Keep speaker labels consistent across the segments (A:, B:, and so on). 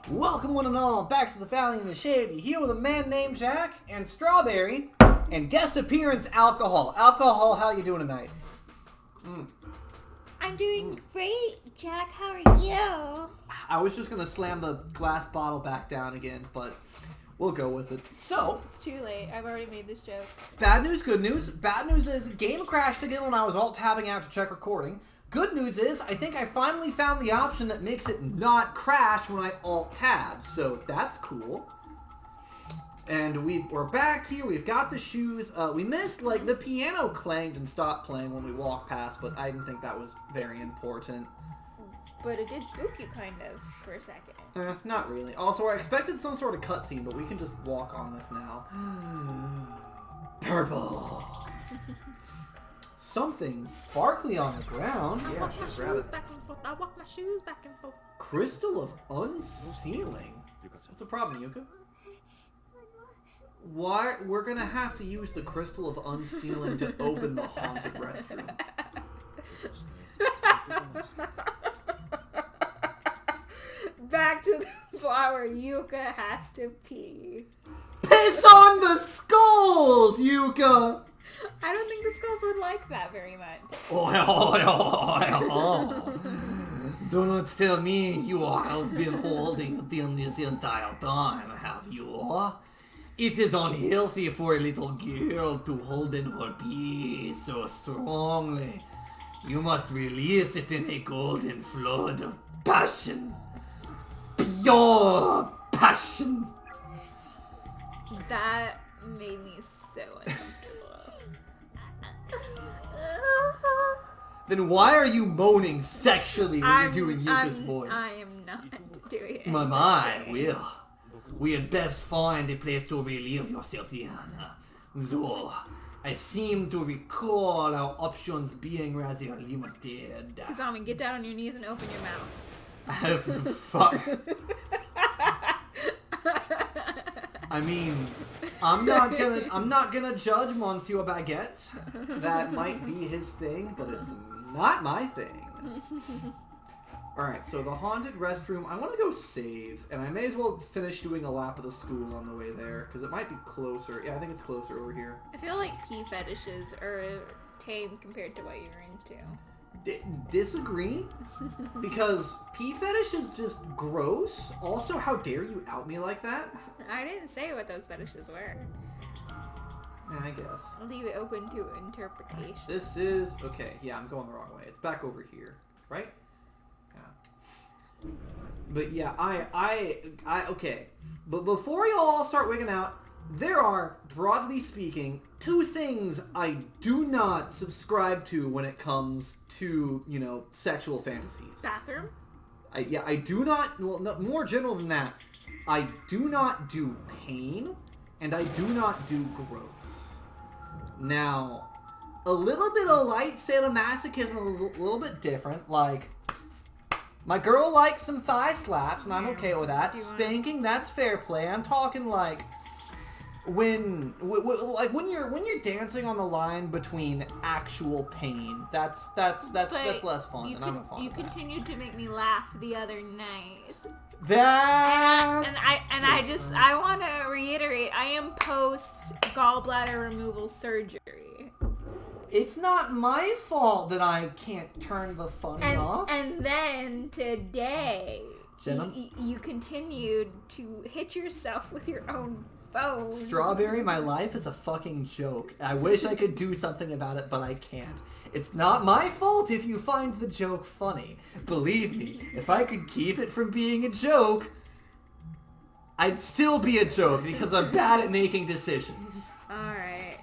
A: Welcome one and all back to the Valley in the Shady, here with a man named Jack and Strawberry and guest appearance Alcohol. Alcohol, how you doing tonight?
B: I'm doing great, Jack. How are you?
A: I was just going to slam the glass bottle back down again, but we'll go with it. So,
B: It's too late. I've already made this joke.
A: bad news, good news. Bad news is game crashed again when I was alt-tabbing out to check recording. Good news is I think I finally found the option that makes it not crash when I alt-tab, so that's cool. And we're back here. We've got the shoes. We missed, like, the piano clanged and stopped playing when we walked past, but I didn't think that was very important.
B: But it did spook you, kind of, for a second.
A: Not really. Also, I expected some sort of cutscene, but we can just walk on this now. Purple. Something sparkly on the ground.
B: I
A: Yeah,
B: walk my
A: sure, grab
B: shoes
A: it.
B: back and forth. I walk my shoes back and forth.
A: Crystal of unsealing. What's the problem, Yuka? Why? We're gonna have to use the crystal of unsealing to open the haunted restroom.
B: Back to the flower. Yuka has to pee.
A: Piss on the skulls, Yuka!
B: I don't think the skulls would like that very much.
A: Do not tell me you have been holding it in this entire time, have you? It is unhealthy for a little girl to hold in her pee so strongly. You must release it in a golden flood of passion. Pure passion.
B: That made me so uncomfortable.
A: Then why are you moaning sexually when you're doing Yuka's voice?
B: I am not doing it.
A: My, we had best find a place to relieve yourself, Diana. So, I seem to recall our options being rather limited.
B: Kazami, get down on your knees and open your mouth.
A: Fuck. I mean, I'm not gonna judge Monsieur Baguette. That might be his thing, but it's not my thing. Alright, so the haunted restroom, I want to go save, and I may as well finish doing a lap of the school on the way there, because it might be closer. Yeah, I think it's closer over here.
B: I feel like pee fetishes are tame compared to what you're into.
A: Disagree? Because pee fetish is just gross. Also, how dare you out me like that?
B: I didn't say what those fetishes were.
A: Yeah, I guess.
B: I'll leave it open to interpretation.
A: This is... Okay, yeah, I'm going the wrong way. It's back over here, right? Yeah. But yeah, I okay. But before you all start wigging out, there are, broadly speaking, two things I do not subscribe to when it comes to, you know, sexual fantasies.
B: Bathroom?
A: I do not, well, no, more general than that, I do not do pain, and I do not do gross. Now, a little bit of light sadomasochism is a little bit different, like... My girl likes some thigh slaps, and I'm okay with that. Spanking, that's fair play. I'm talking like when you're dancing on the line between actual pain. That's less fun, and I'm fun.
B: You continued to make me laugh the other night. I want to reiterate. I am post gallbladder removal surgery.
A: It's not my fault that I can't turn the fun off.
B: And then today,
A: Jenna?
B: you continued to hit yourself with your own phone.
A: Strawberry, my life is a fucking joke. I wish I could do something about it, but I can't. It's not my fault if you find the joke funny. Believe me, if I could keep it from being a joke, I'd still be a joke because I'm bad at making decisions.
B: Alright.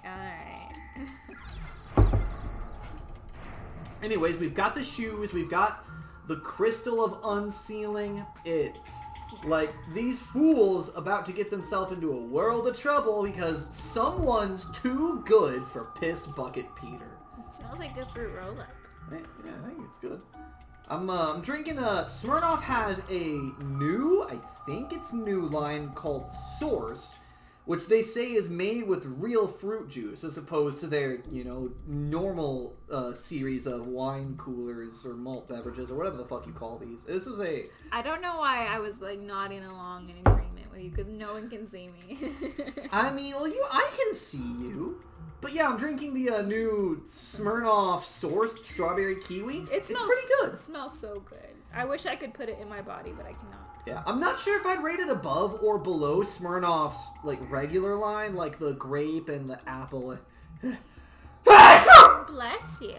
A: Anyways, we've got the shoes, we've got the crystal of unsealing. Like, these fools about to get themselves into a world of trouble because someone's too good for Piss Bucket Peter.
B: It smells like good fruit roll-up.
A: Yeah, I think it's good. I'm drinking Smirnoff has a new, I think it's new line called Sourced, which they say is made with real fruit juice as opposed to their, normal series of wine coolers or malt beverages or whatever the fuck you call these. This is a...
B: I don't know why I was, nodding along in agreement with you, because no one can see me.
A: I mean, well, I can see you. But yeah, I'm drinking the new Smirnoff sourced strawberry kiwi. It's pretty good.
B: It smells so good. I wish I could put it in my body, but I cannot.
A: Yeah, I'm not sure if I'd rate it above or below Smirnoff's, regular line, like the grape and the apple.
B: Bless you.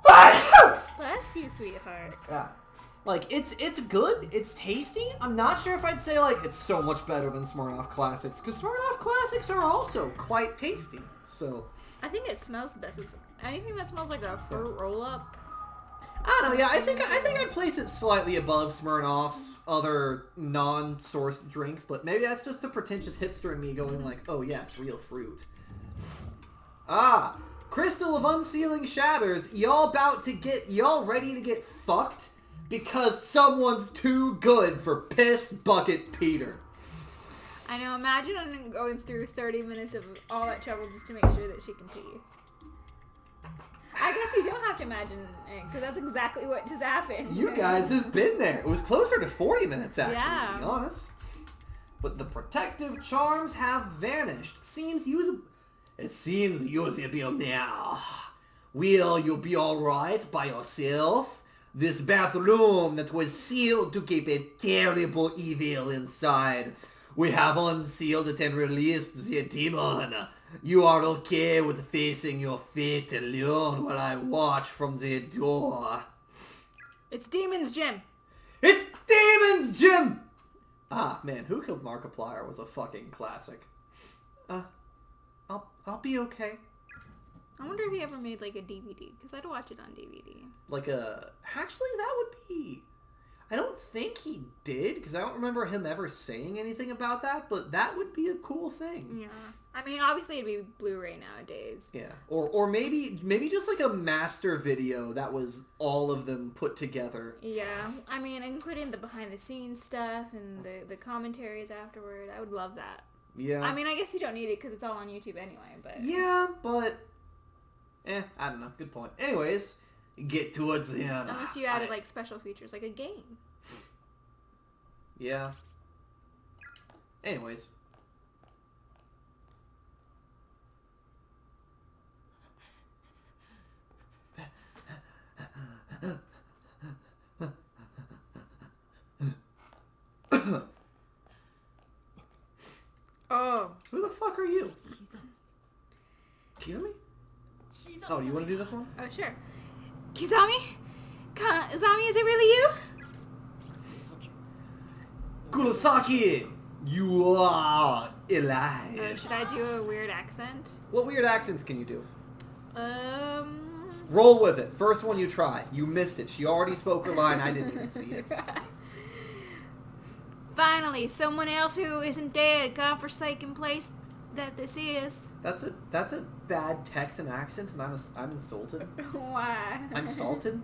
B: Bless you, sweetheart.
A: Yeah. It's good. It's tasty. I'm not sure if I'd say, it's so much better than Smirnoff Classics, because Smirnoff Classics are also quite tasty, so...
B: I think it smells the best. It's anything that smells like a fruit roll-up.
A: I don't know, yeah, I think I'd place it slightly above Smirnoff's other non-sourced drinks, but maybe that's just the pretentious hipster in me going oh yes, real fruit. Ah, Crystal of Unsealing Shatters, y'all ready to get fucked? Because someone's too good for Piss Bucket Peter.
B: I know, imagine going through 30 minutes of all that trouble just to make sure that she can pee. I guess you don't have to imagine it, because that's exactly what just happened.
A: You guys have been there. It was closer to 40 minutes, actually,
B: yeah.
A: to be honest. But the protective charms have vanished. It seems usable now. Will you be alright by yourself? This bathroom that was sealed to keep a terrible evil inside. We have unsealed it and released the demon. You are okay with facing your fate alone while I watch from the door.
B: It's Demon's Gym.
A: It's Demon's Gym! Ah, man, Who Killed Markiplier was a fucking classic. I'll be okay.
B: I wonder if he ever made, a DVD, because I'd watch it on DVD.
A: Actually, that would be... I don't think he did, because I don't remember him ever saying anything about that, but that would be a cool thing.
B: Yeah. I mean, obviously it'd be Blu-ray nowadays.
A: Yeah. Or maybe just a master video that was all of them put together.
B: Yeah. I mean, including the behind-the-scenes stuff and the commentaries afterward. I would love that.
A: Yeah.
B: I mean, I guess you don't need it because it's all on YouTube anyway, but...
A: Yeah, but... I don't know. Good point. Anyways... Get towards the end.
B: Unless you added, special features, like a game.
A: Yeah. Anyways.
B: Oh.
A: Who the fuck are you? Kizami? Oh, do you want to do this one?
B: Oh, sure. Kizami? Kazami, is it really you?
A: Kurosaki! You are alive.
B: Should I do a weird accent?
A: What weird accents can you do?
B: Um...
A: Roll with it. First one you try. You missed it. She already spoke her line. I didn't even see it.
B: Finally, someone else who isn't dead, godforsaken place that this is.
A: That's a bad Texan accent, and I'm insulted.
B: Why?
A: I'm salted.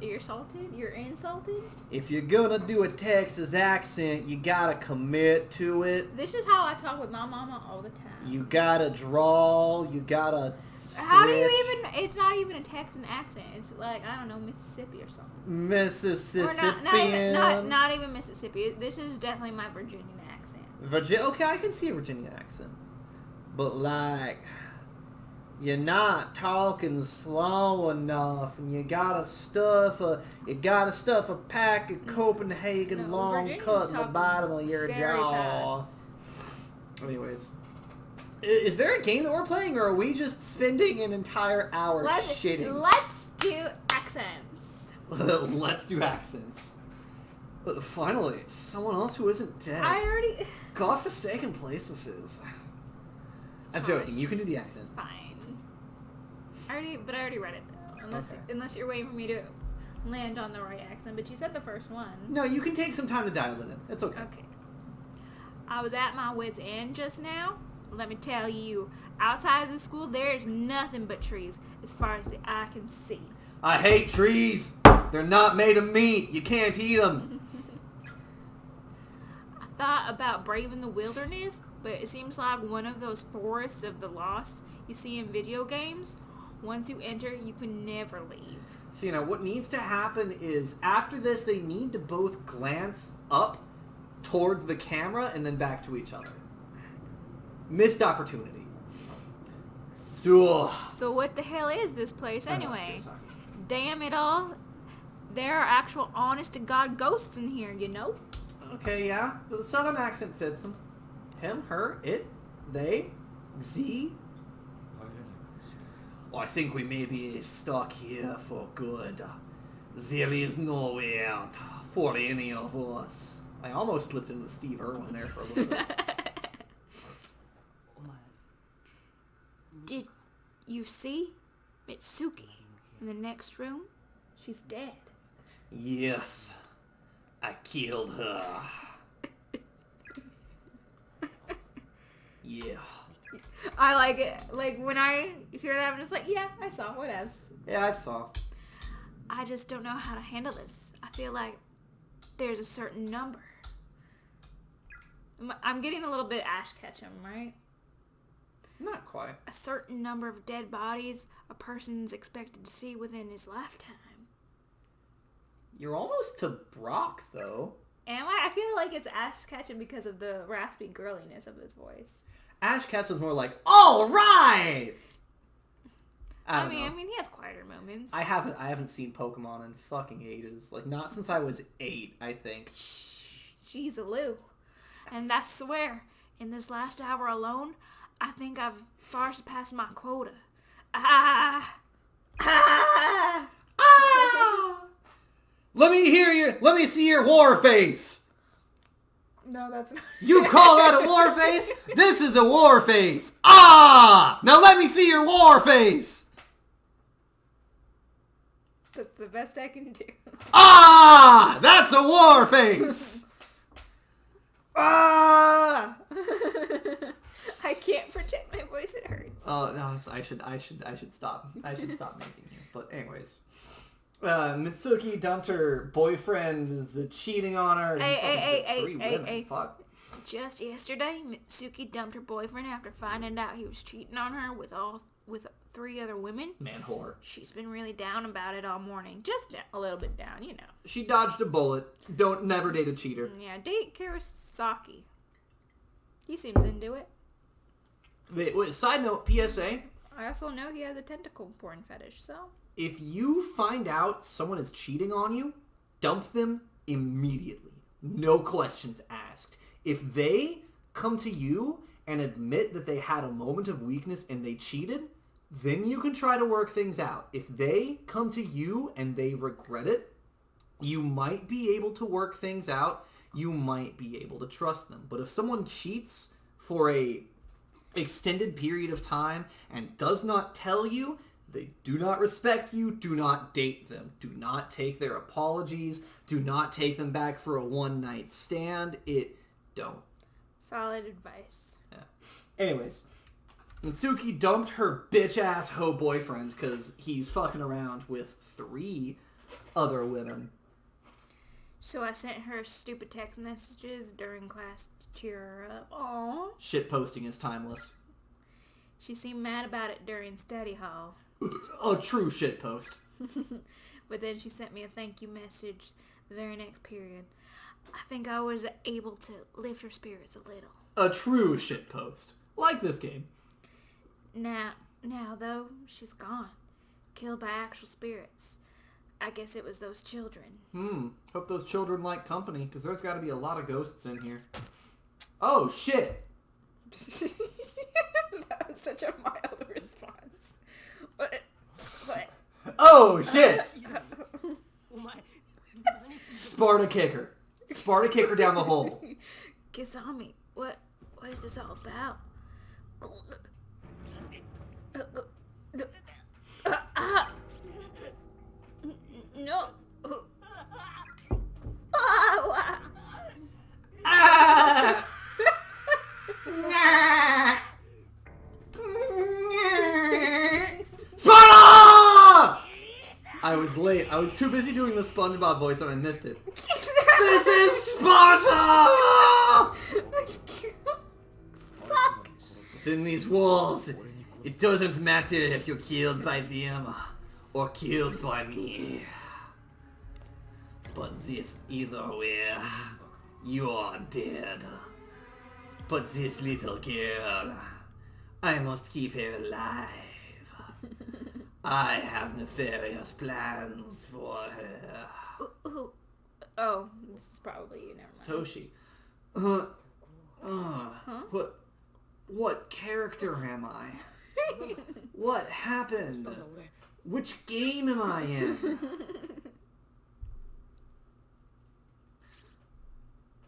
B: You're salted? You're insulted?
A: If you're gonna do a Texas accent, you gotta commit to it.
B: This is how I talk with my mama all the time.
A: You gotta drawl. You gotta stretch.
B: How do you even... It's not even a Texan accent. It's I don't know, Mississippi or something.
A: Mississippian.
B: Not even Mississippi. This is definitely my Virginian accent.
A: Okay, I can see a Virginian accent. But you're not talking slow enough, and you gotta stuff a pack of Copenhagen long cut in the bottom of your jaw.
B: Fast.
A: Anyways, is there a game that we're playing, or are we just spending an entire hour shitting?
B: Let's do accents.
A: Let's do accents. But finally, someone else who isn't dead.
B: I already...
A: Godforsaken place this is. I'm joking. You can do the accent.
B: Fine. I already read it though. Unless you're waiting for me to land on the right accent. But you said the first one.
A: No, you can take some time to dial it in. It's okay.
B: Okay. I was at my wit's end just now. Let me tell you, outside of the school, there's nothing but trees as far as the eye can see.
A: I hate trees. They're not made of meat. You can't eat them.
B: I thought about braving the wilderness, but it seems like one of those forests of the lost you see in video games. Once you enter, you can never leave.
A: So, what needs to happen is, after this, they need to both glance up towards the camera and then back to each other. Missed opportunity. So
B: what the hell is this place anyway? Damn it all. There are actual honest-to-God ghosts in here,
A: Okay, yeah. The southern accent fits him. Him, her, it, they, Z. I think we may be stuck here for good. There is no way out for any of us. I almost slipped into the Steve Irwin there for a little bit.
B: Did you see Mitsuki in the next room? She's dead.
A: Yes, I killed her. Yeah.
B: I like it. Like, when I hear that, I'm just like, yeah, I saw. What else?
A: Yeah, I saw.
B: I just don't know how to handle this. I feel like there's a certain number. I'm getting a little bit Ash Ketchum, right?
A: Not quite.
B: A certain number of dead bodies a person's expected to see within his lifetime.
A: You're almost to Brock, though.
B: Am I? I feel like it's Ash Ketchum because of the raspy girliness of his voice.
A: Ash Ketchum's more like, all right! I mean,
B: he has quieter moments.
A: I haven't seen Pokemon in fucking ages. Like, not since I was 8, I think.
B: Jeez, Lou. And I swear, in this last hour alone, I think I've far surpassed my quota.
A: Let me see your war face!
B: No, that's not.
A: You call that a war face? This is a war face! Ah! Now let me see your war face!
B: That's the best I can do.
A: Ah! That's a war face!
B: Ah! I can't project my voice, it hurts.
A: Oh, no, I should stop. I should stop making you. But anyways. Mitsuki dumped her boyfriend, is cheating on her.
B: Hey,
A: Fuck.
B: Just yesterday, Mitsuki dumped her boyfriend after finding out he was cheating on her with 3 other women.
A: Man, whore.
B: She's been really down about it all morning. Just a little bit down,
A: She dodged a bullet. Don't never date a cheater.
B: Yeah, date Kurosaki. He seems into it.
A: Wait, side note, PSA.
B: I also know he has a tentacle porn fetish, so...
A: If you find out someone is cheating on you, dump them immediately. No questions asked. If they come to you and admit that they had a moment of weakness and they cheated, then you can try to work things out. If they come to you and they regret it, you might be able to work things out. You might be able to trust them. But if someone cheats for a extended period of time and does not tell you, they do not respect you, do not date them. Do not take their apologies. Do not take them back for a one-night stand. Don't.
B: Solid advice.
A: Yeah. Anyways, Mitsuki dumped her bitch-ass hoe boyfriend because he's fucking around with 3 other women.
B: So I sent her stupid text messages during class to cheer her up. Aww.
A: Shit posting is timeless.
B: She seemed mad about it during study hall.
A: A true shit post.
B: But then she sent me a thank you message the very next period. I think I was able to lift her spirits a little.
A: A true shit post. Like this game.
B: Now though, she's gone. Killed by actual spirits. I guess it was those children.
A: Hope those children like company, because there's got to be a lot of ghosts in here. Oh, shit!
B: That was such a mild response. What?
A: Oh, shit! Sparta kicker. Sparta kicker down the hole.
B: Kisame, what is this all about? No.
A: Sparta! I was late. I was too busy doing the SpongeBob voice and I missed it. This is Sparta! Within these walls, it doesn't matter if you're killed by them or killed by me. But this either way, you are dead. But this little girl, I must keep her alive. I have nefarious plans for her.
B: Oh, this is probably you. Never mind.
A: Toshi. What character am I? What happened? Which game am I in?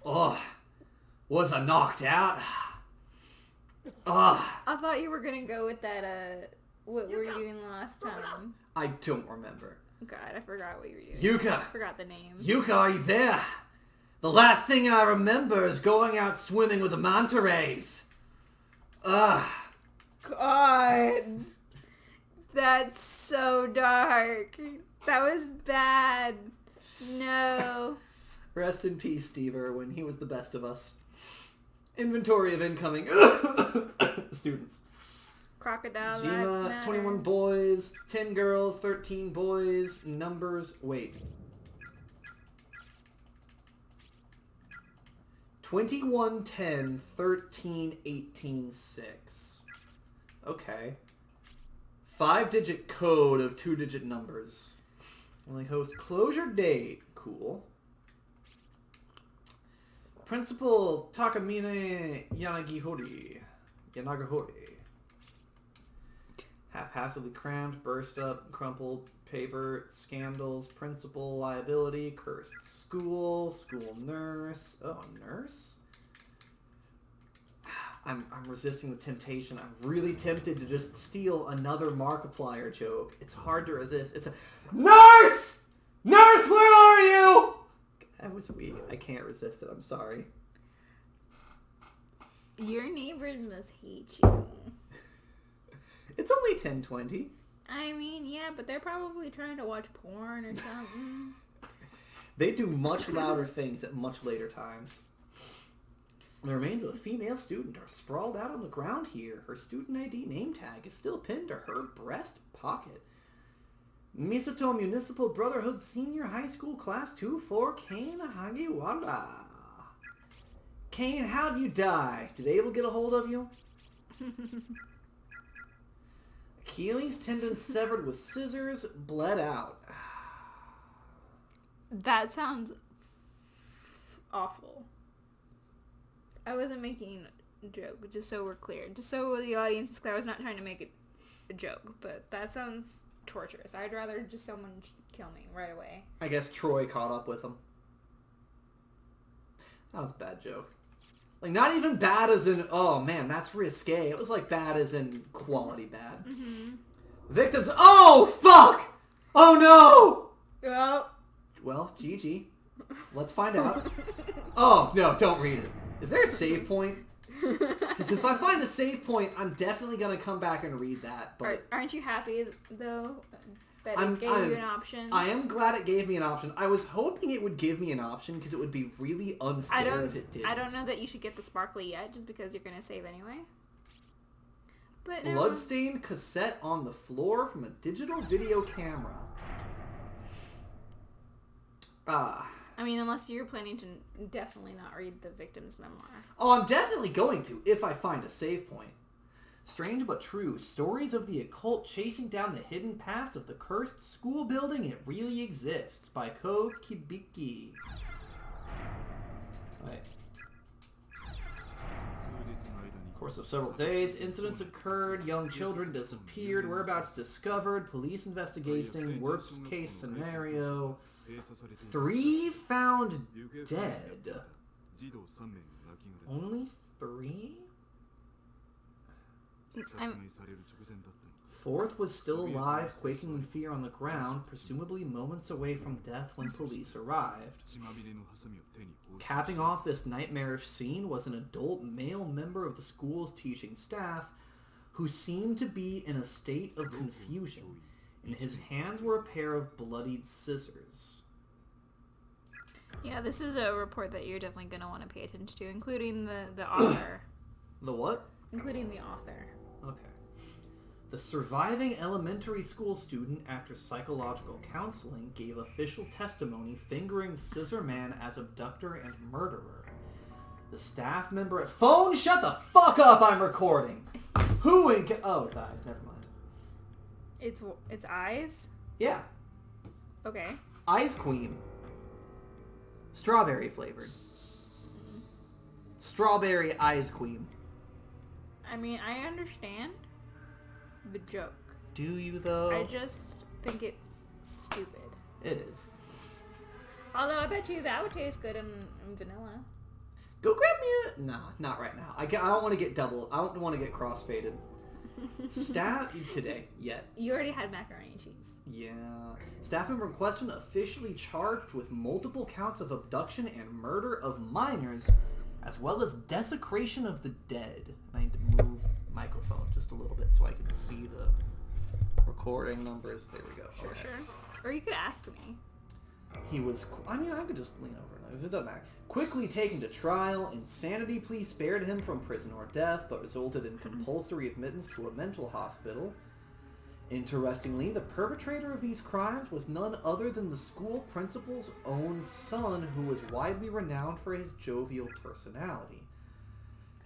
A: Oh, was I knocked out?
B: I thought you were gonna go with that, what were you doing last time?
A: I don't remember.
B: God, I forgot what you were doing.
A: Yuka!
B: I forgot the name.
A: Yuka, are you there? The last thing I remember is going out swimming with the manta rays.
B: God. That's so dark. That was bad. No.
A: Rest in peace, Steve Irwin. He was the best of us. Inventory of incoming students.
B: Crocodile
A: Jima,
B: lives matter.
A: 21 boys, 10 girls, 13 boys, numbers, wait. 21, 10, 13, 18, 6. Okay. 5-digit code of 2-digit numbers. Only host closure date. Cool. Principal Takamine Yanagihori. Haphazardly crammed, burst up, crumpled paper, scandals, principal liability, cursed school, school nurse. Oh, nurse? I'm resisting the temptation. I'm really tempted to just steal another Markiplier joke. It's hard to resist. It's a nurse! Nurse, where are you? That was weak. I can't resist it. I'm sorry.
B: Your neighbors must hate you.
A: It's only 10:20.
B: I mean, yeah, but they're probably trying to watch porn or something.
A: They do much louder things at much later times. The remains of a female student are sprawled out on the ground here. Her student ID name tag is still pinned to her breast pocket. Misoto Municipal Brotherhood Senior High School Class 2-4 Kane Hagiwara. Kane, how'd you die? Did Abel get a hold of you? Achilles tendon severed with scissors, bled out.
B: That sounds awful. I wasn't making a joke, just so we're clear. Just so the audience is clear, I was not trying to make a joke, but that sounds torturous. I'd rather just someone kill me right away.
A: I guess Troy caught up with him. That was a bad joke. Like, not even bad as in, oh man, that's risque. It was like bad as in quality bad. Mm-hmm. Victims, oh fuck! Oh no! Well, GG. Let's find out. Oh, no, don't read it. Is there a save point? Because if I find a save point, I'm definitely going to come back and read that. But
B: aren't you happy, though, that it gave you an option?
A: I am glad it gave me an option. I was hoping it would give me an option because it would be really unfair if it didn't.
B: I don't know that you should get the sparkly yet, just because you're going to save anyway. But
A: Bloodstained cassette on the floor from a digital video camera.
B: I mean, unless you're planning to definitely not read the victim's memoir.
A: Oh, I'm definitely going to, if I find a save point. Strange but true. Stories of the occult chasing down the hidden past of the cursed school building. It really exists. By Ko Kibiki. Right. Course of several days, incidents occurred, young children disappeared, whereabouts discovered, police investigating, worst case scenario, 3 found dead. Only 3? 4th was still alive, quaking in fear on the ground, presumably moments away from death when police arrived. Capping off this nightmarish scene was an adult male member of the school's teaching staff who seemed to be in a state of confusion. In his hands were a pair of bloodied scissors.
B: Yeah, this is a report that you're definitely going to want to pay attention to, including the author.
A: The what?
B: including the author.
A: Okay. The surviving elementary school student, after psychological counseling, gave official testimony fingering Scissor Man as abductor and murderer. The staff member at phone, shut the fuck up! I'm recording. Who in? Oh, it's eyes. Never mind.
B: It's eyes.
A: Yeah,
B: Okay.
A: Ice Queen. Strawberry flavored. Strawberry Ice Queen.
B: I mean, I understand the joke.
A: Do you though?
B: I just think it's stupid.
A: It is.
B: Although I bet you that would taste good in vanilla.
A: Go grab me a... No, not right now. I don't want to get double... I don't want to get cross-faded. Staff... Today. Yet.
B: You already had macaroni and cheese.
A: Yeah. Staff member in question officially charged with multiple counts of abduction and murder of minors, as well as desecration of the dead. I need to move the microphone just a little bit so I can see the recording numbers. There we go.
B: Sure,
A: Okay.
B: sure. Or you could ask me.
A: He was, I mean, I could just lean over and it doesn't matter. Quickly taken to trial, insanity plea spared him from prison or death, but resulted in compulsory admittance to a mental hospital. Interestingly, the perpetrator of these crimes was none other than the school principal's own son, who was widely renowned for his jovial personality.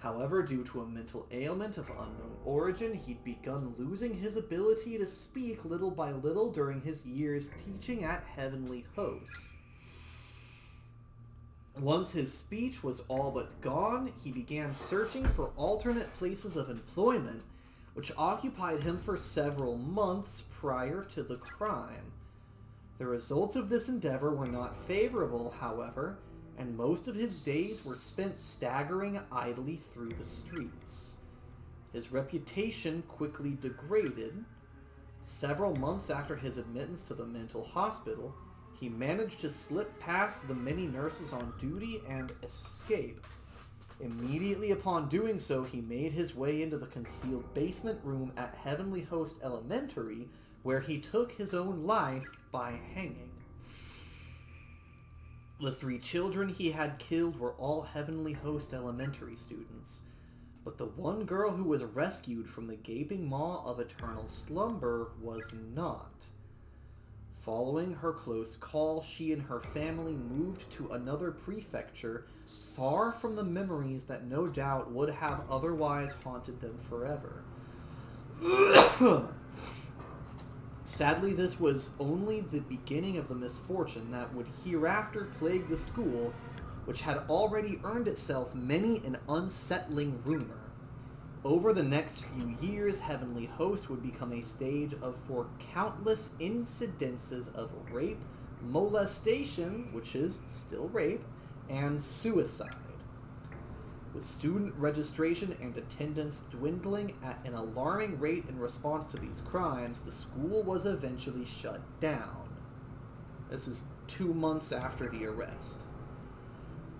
A: However, due to a mental ailment of unknown origin, he'd begun losing his ability to speak little by little during his years teaching at Heavenly Host. Once his speech was all but gone, he began searching for alternate places of employment, which occupied him for several months prior to the crime. The results of this endeavor were not favorable, however, and most of his days were spent staggering idly through the streets. His reputation quickly degraded. Several months after his admittance to the mental hospital, he managed to slip past the many nurses on duty and escape. Immediately upon doing so, he made his way into the concealed basement room at Heavenly Host Elementary, where he took his own life by hanging. The 3 children he had killed were all Heavenly Host Elementary students, but the one girl who was rescued from the gaping maw of eternal slumber was not. Following her close call, she and her family moved to another prefecture, far from the memories that no doubt would have otherwise haunted them forever. Sadly, this was only the beginning of the misfortune that would hereafter plague the school, which had already earned itself many an unsettling rumor. Over the next few years, Heavenly Host would become a stage for countless incidences of rape, molestation, which is still rape, and suicide. With student registration and attendance dwindling at an alarming rate in response to these crimes, the school was eventually shut down. This is 2 months after the arrest.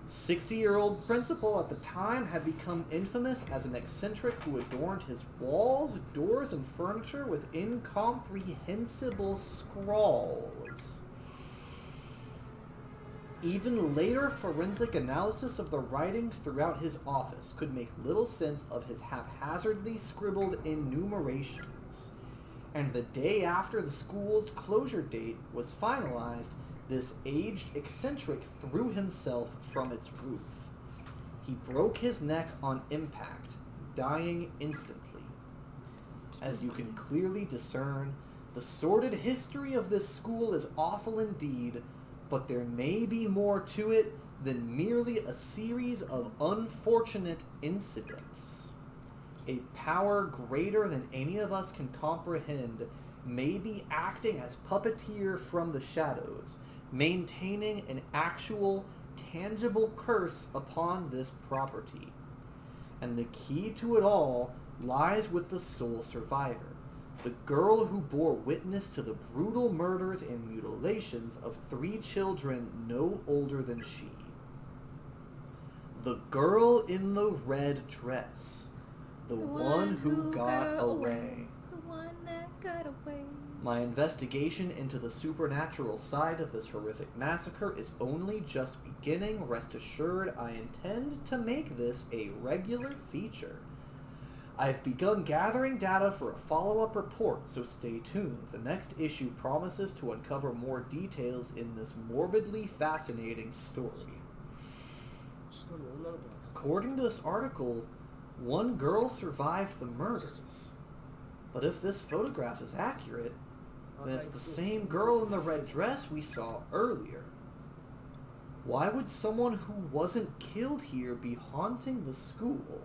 A: 60-year-old principal at the time had become infamous as an eccentric who adorned his walls, doors, and furniture with incomprehensible scrawls. Even later forensic analysis of the writings throughout his office could make little sense of his haphazardly scribbled enumerations. And the day after the school's closure date was finalized, this aged eccentric threw himself from its roof. He broke his neck on impact, dying instantly. As you can clearly discern, the sordid history of this school is awful indeed, but there may be more to it than merely a series of unfortunate incidents. A power greater than any of us can comprehend may be acting as puppeteer from the shadows, maintaining an actual, tangible curse upon this property. And the key to it all lies with the sole survivor, the girl who bore witness to the brutal murders and mutilations of 3 children no older than she. The girl in the red dress, the one who got away.
B: The one that got away.
A: My investigation into the supernatural side of this horrific massacre is only just beginning. Rest assured, I intend to make this a regular feature. I've begun gathering data for a follow-up report, so stay tuned. The next issue promises to uncover more details in this morbidly fascinating story. According to this article, one girl survived the murders. But if this photograph is accurate, then it's the same girl in the red dress we saw earlier. Why would someone who wasn't killed here be haunting the school?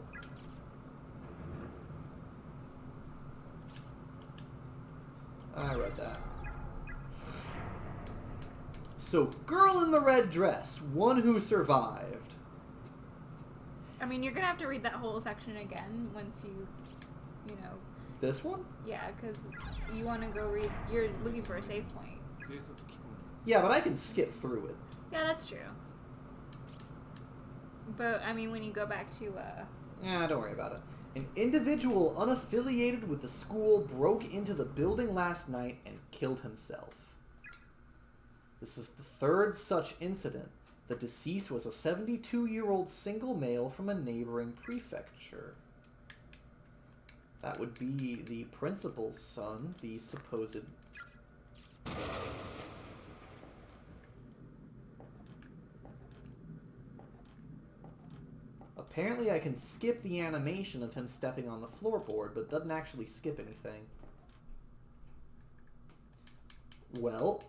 A: I read that. So, girl in the red dress, one who survived.
B: I mean, you're gonna have to read that whole section again once you know.
A: This one?
B: Yeah, because you want to go read. You're looking for a save point.
A: Yeah, but I can skip through it.
B: Yeah, that's true. But I mean, when you go back to
A: Yeah, don't worry about it. An individual unaffiliated with the school broke into the building last night and killed himself. This is the third such incident. The deceased was a 72-year-old single male from a neighboring prefecture. That would be the principal's son, the supposed... Apparently I can skip the animation of him stepping on the floorboard, but it doesn't actually skip anything. Well...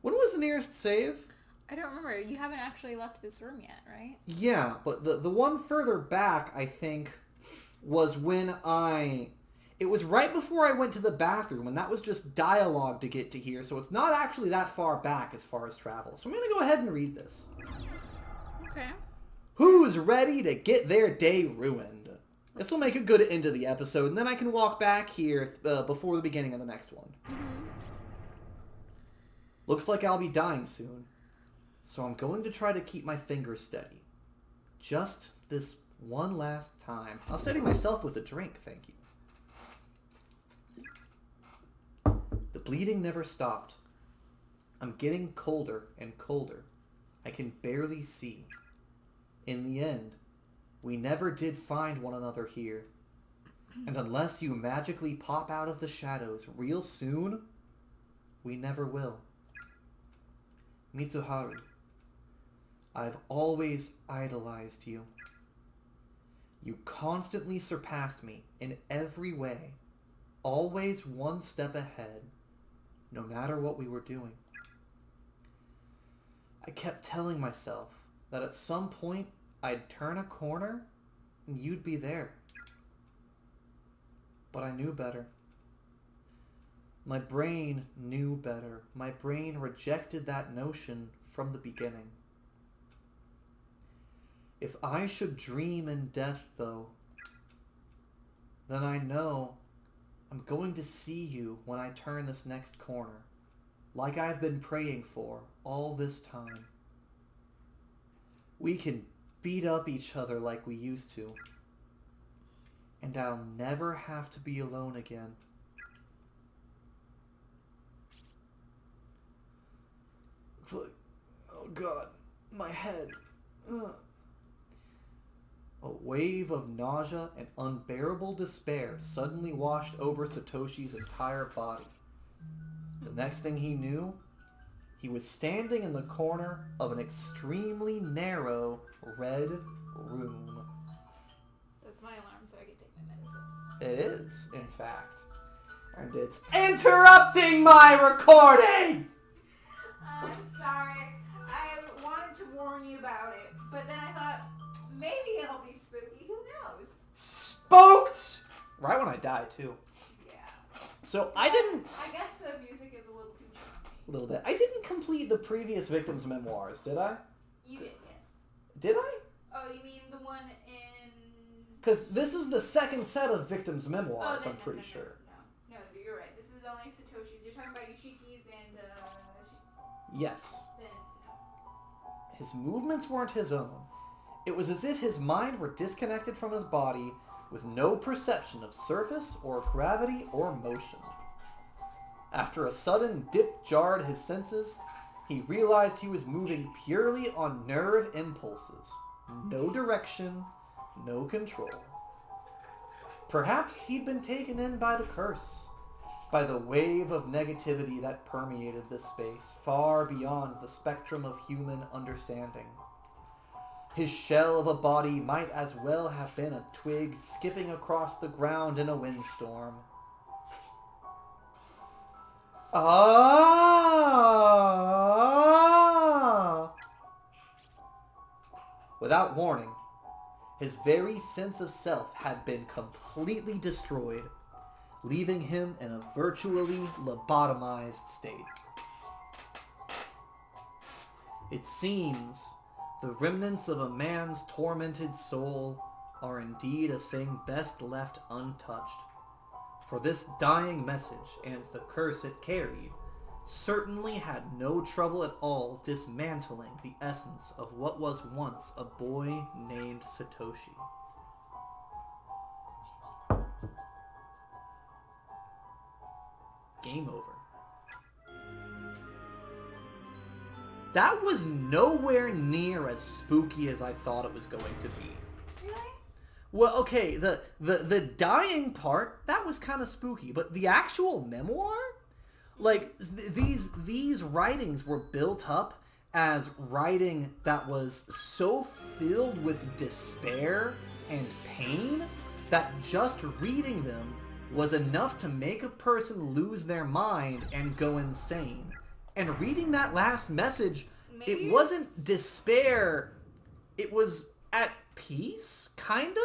A: When was the nearest save?
B: I don't remember. You haven't actually left this room yet, right?
A: Yeah, but the one further back, I think, was when it was right before I went to the bathroom, and that was just dialogue to get to here, so it's not actually that far back as far as travel. So I'm going to go ahead and read this.
B: Okay.
A: Who's ready to get their day ruined? This will make a good end of the episode, and then I can walk back here before the beginning of the next one.
B: Mm-hmm.
A: Looks like I'll be dying soon, so I'm going to try to keep my fingers steady. Just this one last time. I'll steady myself with a drink, thank you. The bleeding never stopped. I'm getting colder and colder. I can barely see. In the end, we never did find one another here. And unless you magically pop out of the shadows real soon, we never will. Mitsuharu, I've always idolized you. You constantly surpassed me in every way, always one step ahead, no matter what we were doing. I kept telling myself that at some point I'd turn a corner and you'd be there. But I knew better. My brain knew better. My brain rejected that notion from the beginning. If I should dream in death, though, then I know I'm going to see you when I turn this next corner, like I've been praying for all this time. We can beat up each other like we used to, and I'll never have to be alone again. It's like, oh God, my head. Ugh. A wave of nausea and unbearable despair suddenly washed over Satoshi's entire body. The next thing he knew, he was standing in the corner of an extremely narrow red room.
B: That's my alarm, so I can take my medicine.
A: It is, in fact. And it's interrupting my recording!
B: I'm sorry. I wanted to warn you about it, but then I thought, maybe it'll be spooky. Who knows?
A: Spooked! Right when I died, too.
B: Yeah.
A: So I didn't...
B: I guess the music is a little too charming.
A: A little bit. I didn't complete the previous victim's memoirs, did I?
B: You did, yes.
A: Did I?
B: Oh, you mean the one in...
A: Because this is the second set of victims' memoirs, I'm pretty sure.
B: No, you're right. This is only Satoshi's. You're talking about Yoshiki's and,
A: Yes.
B: Then, no.
A: His movements weren't his own. It was as if his mind were disconnected from his body, with no perception of surface or gravity or motion. After a sudden dip jarred his senses, he realized he was moving purely on nerve impulses. No direction, no control. Perhaps he'd been taken in by the curse, by the wave of negativity that permeated this space, far beyond the spectrum of human understanding. His shell of a body might as well have been a twig skipping across the ground in a windstorm. Ah! Without warning, his very sense of self had been completely destroyed, leaving him in a virtually lobotomized state. It seems the remnants of a man's tormented soul are indeed a thing best left untouched, for this dying message and the curse it carried certainly had no trouble at all dismantling the essence of what was once a boy named Satoshi. Game over. That was nowhere near as spooky as I thought it was going to be.
B: Really?
A: Well, okay, the dying part, that was kind of spooky, but the actual memoir, like these writings were built up as writing that was so filled with despair and pain that just reading them was enough to make a person lose their mind and go insane. And reading that last message, it wasn't despair, it was at peace, kind of?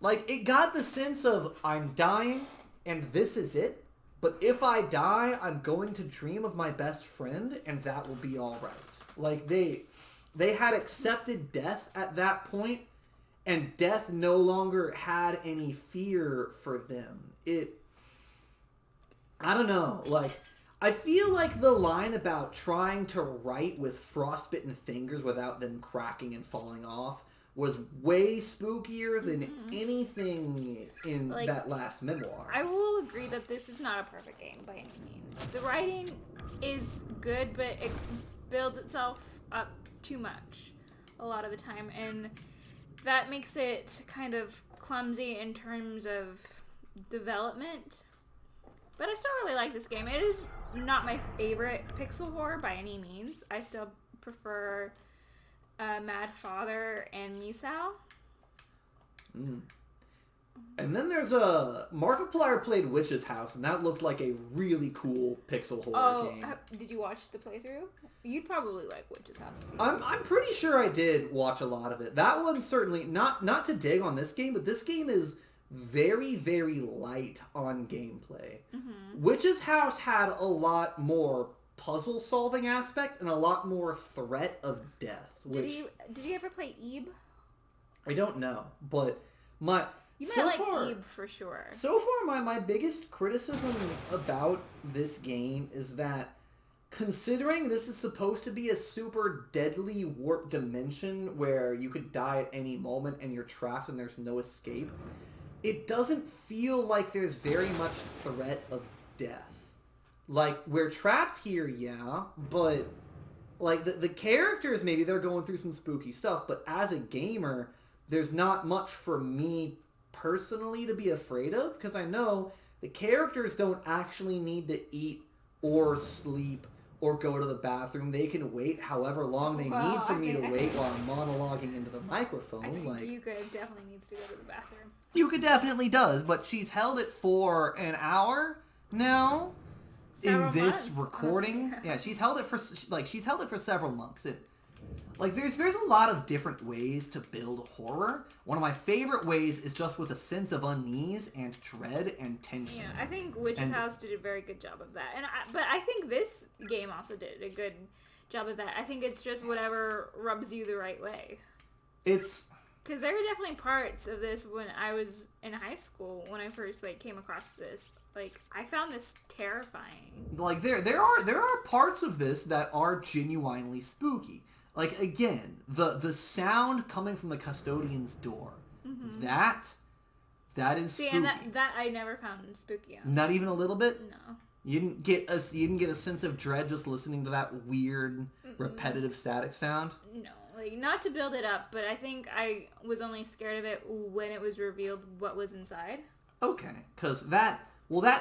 A: Like, it got the sense of, I'm dying, and this is it, but if I die, I'm going to dream of my best friend, and that will be alright. Like, they had accepted death at that point, and death no longer had any fear for them. I don't know, like, I feel like the line about trying to write with frostbitten fingers without them cracking and falling off was way spookier than anything in that last memoir.
B: I will agree that this is not a perfect game by any means. The writing is good, but it builds itself up too much a lot of the time, and that makes it kind of clumsy in terms of development. But I still really like this game. It is not my favorite pixel horror by any means. I still prefer Mad Father and Misao.
A: And then there's a Markiplier played Witch's House, and that looked like a really cool pixel horror game.
B: Did you watch the playthrough? You'd probably like Witch's House.
A: I'm pretty sure I did watch a lot of it. That one certainly not to dig on this game, but this game is very, very light on gameplay. Witch's House had a lot more puzzle solving aspect and a lot more threat of death.
B: Did you ever play Ebe?
A: I don't know, but
B: You might like Ebe for sure.
A: So far, my biggest criticism about this game is that, considering this is supposed to be a super deadly warp dimension where you could die at any moment and you're trapped and there's no escape, it doesn't feel like there's very much threat of death. Like, we're trapped here, yeah, but like the characters, maybe they're going through some spooky stuff, but as a gamer, there's not much for me personally to be afraid of, because I know the characters don't actually need to eat or sleep or go to the bathroom. They can wait however long they need for me to wait while I'm monologuing into the microphone.
B: I think Yuka definitely needs to go to the bathroom.
A: Yuka definitely does, but she's held it for an hour now.
B: Several
A: in this
B: months.
A: recording. Yeah, she's held it for several months. There's a lot of different ways to build horror. One of my favorite ways is just with a sense of unease and dread and tension.
B: Yeah, I think Witch's House did a very good job of that. But I think this game also did a good job of that. I think it's just whatever rubs you the right way.
A: Because
B: there were definitely parts of this when I was in high school, when I first came across this. I found this terrifying.
A: There are parts of this that are genuinely spooky. Again, the sound coming from the custodian's door. Mm-hmm. That is spooky.
B: And that I never found spooky on.
A: Not even a little bit?
B: No.
A: You didn't get a sense of dread just listening to that weird repetitive static sound?
B: No. Like, not to build it up, but I think I was only scared of it when it was revealed what was inside.
A: Okay, because that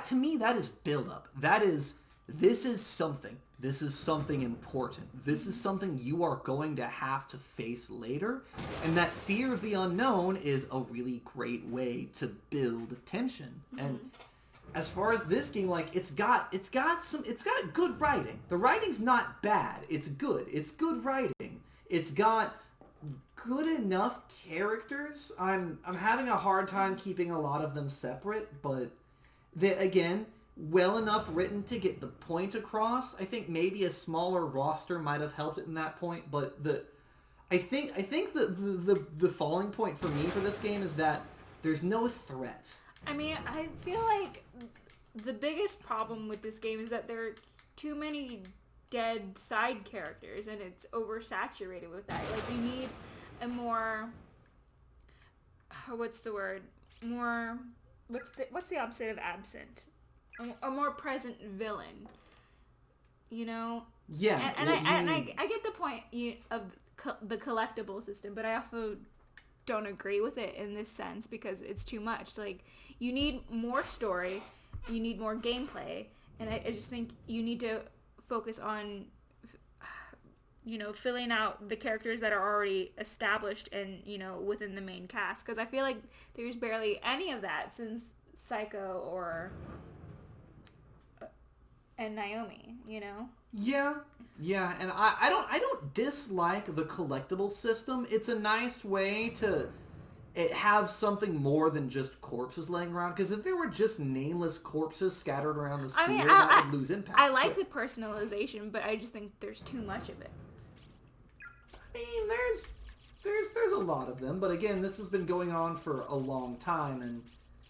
A: to me, that is build up. This is something. This is something important. This is something you are going to have to face later. And that fear of the unknown is a really great way to build tension. And as far as this game, like, it's got good writing. The writing's not bad. It's good. It's good writing. It's got good enough characters. I'm having a hard time keeping a lot of them separate, but they, again, well enough written to get the point across. I think maybe a smaller roster might have helped it in that point, but I think the falling point for me for this game is that there's no threat.
B: I mean, I feel like the biggest problem with this game is that there are too many dead side characters, and it's oversaturated with that. Like, you need a more, what's the word? More, what's the opposite of absent? A more present villain, you know?
A: Yeah.
B: And I get the point of the collectible system, but I also don't agree with it in this sense because it's too much. Like, you need more story, you need more gameplay, and I just think you need to focus on, you know, filling out the characters that are already established and, you know, within the main cast. Because I feel like there's barely any of that since Psycho or... and Naomi, you know?
A: Yeah, and I don't dislike the collectible system. It's a nice way to have something more than just corpses laying around. Because if there were just nameless corpses scattered around the sphere, that would lose impact.
B: I like the personalization, but I just think there's too much of it.
A: I mean, there's a lot of them, but again, this has been going on for a long time, and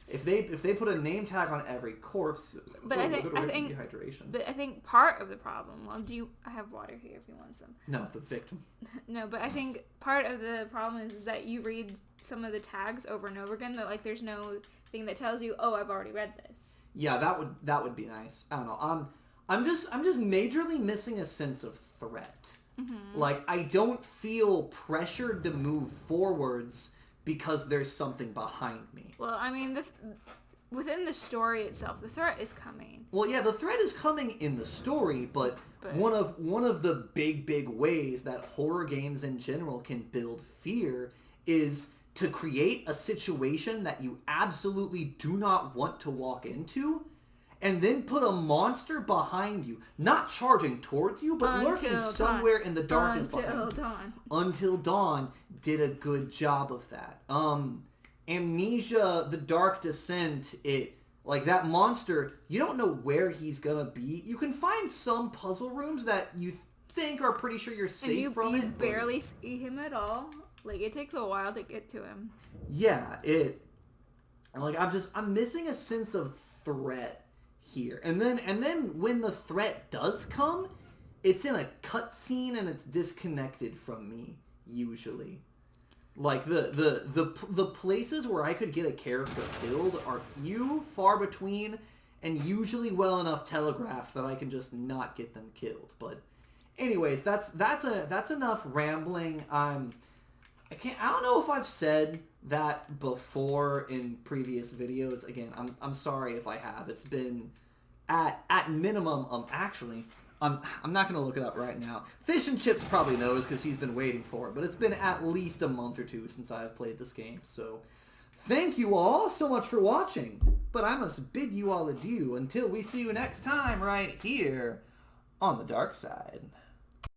A: if they put a name tag on every corpse,
B: but I think
A: dehydration.
B: But I think part of the problem. Well, I have water here if you want some.
A: No, the victim.
B: No, but I think part of the problem is that you read some of the tags over and over again. That, like, there's no thing that tells you, oh, I've already read this.
A: Yeah, that would be nice. I don't know. I'm just majorly missing a sense of threat. Mm-hmm. Like, I don't feel pressured to move forwards because there's something behind me.
B: Well, I mean, within the story itself, the threat is coming.
A: Well, yeah, the threat is coming in the story, but one of the big ways that horror games in general can build fear is to create a situation that you absolutely do not want to walk into, and then put a monster behind you, not charging towards you, but lurking somewhere in the darkness behind you. Until Dawn did a good job of that. Amnesia, The Dark Descent, like, that monster, you don't know where he's gonna be. You can find some puzzle rooms that you think are pretty sure you're safe from it.
B: You barely see him at all. Like, it takes a while to get to him.
A: Yeah, I'm missing a sense of threat here. And then when the threat does come, it's in a cutscene and it's disconnected from me, usually. Like, the places where I could get a character killed are few, far between, and usually well enough telegraphed that I can just not get them killed. But anyways, that's enough rambling. I don't know if I've said that before in previous videos. Again, I'm sorry if I have. It's been at minimum, actually, I'm not going to look it up right now. Fish and Chips probably knows because he's been waiting for it, but it's been at least a month or two since I've played this game. So thank you all so much for watching, but I must bid you all adieu until we see you next time right here on the dark side.